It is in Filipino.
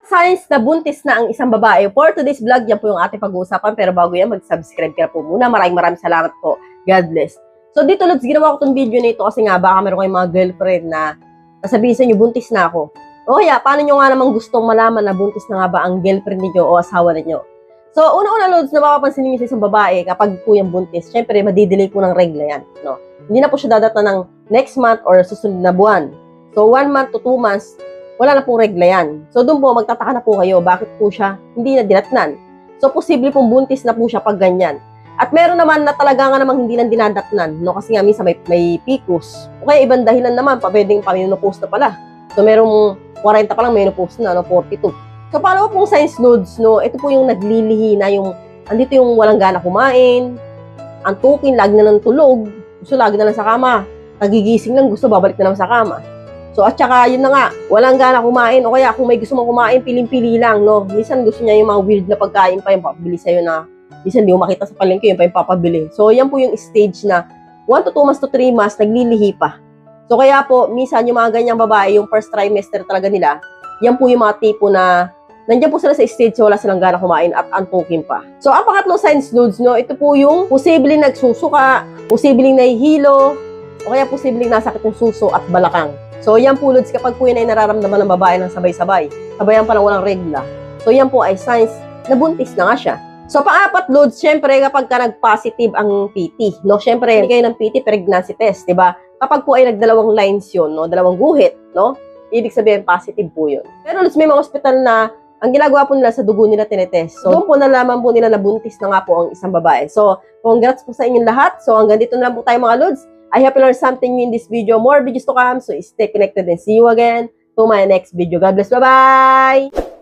signs na buntis na ang isang babae. For today's vlog, yan po yung ating pag-uusapan. Pero bago yan, mag-subscribe ka na po muna. Maraming salamat po. God bless. So dito, Lods, ginawa ko itong video na ito kasi nga baka meron kayong mga girlfriend na sasabihin sa inyo, buntis na ako. O kaya, paano nyo nga namang gustong malaman na buntis na nga ba ang girlfriend niyo o asawa niyo? So, una-una, Lods, na mapapansin niyo sa isang babae kapag po yung buntis, syempre, madidelay po ng regla yan. No? Hindi na po siya dadata ng next month or susunod na buwan. So, 1 month to 2 months, wala na pong regla yan. So, doon po, magtataka na po kayo, bakit po siya hindi na dinatnan. So, posible pong buntis na po siya pag ganyan. At meron naman na talaga nga namang hindi lang dinadatnan, no? Kasi nga minsan may PCOS. O kaya ibang dahilan naman, pwedeng paminopause na pala. So, merong 40 pa lang, menopause na, no? 42. So, paano pong signs, Lods, no? Ito po yung naglilihina, andito yung walang gana kumain, antukin, lagi na ng tulog, gusto lagi na lang sa kama, nagigising lang, gusto babalik na lang sa kama. So, at saka, yun na nga, walang gana kumain, o kaya kung may gusto mong kumain, piling-pili lang, no? Minsan gusto niya yung mga weird na pagkain pa, yung papabili sa'yo na, minsan di mo makita sa palengke, yung pa yung papabili. So, yan po yung stage na 1 to 2 months to 3 months, naglilihi pa. So, kaya po, minsan yung mga ganyang babae, yung first trimester talaga nila, yan po yung mga tipo na, nandiyan po sila sa stage wala silang gana kumain at antukin pa. So, ang pangatlong signs, Lods, no, ito po yung posibleng nagsusuka, posibleng nahihilo, o kaya posibleng nasakit yung suso at balakang. So, yan po, Lods, kapag po yun ay nararamdaman ng babae ng sabay-sabay, sabayan pa lang walang regla. So, yan po ay signs na buntis na nga siya. So, pang-apat, Lods, syempre, kapag ka nag-positive ang PT, no, syempre, hindi kayo ng PT, pregnancy test, di ba? Kapag po ay nagdalawang lines yun, no, dalawang guhit, no, ibig sabihin, positive po yun. Pero, Lods, may mga ospital na ang ginagawa po nila sa dugo nila tinetest. So, doon po nalaman po nila na buntis na nga po ang isang babae. So, congrats po sa inyong lahat. So, hanggang dito na lang po tayo mga Lods. I hope you learned something new in this video. More videos to come. So, stay connected and see you again to my next video. God bless. Bye-bye!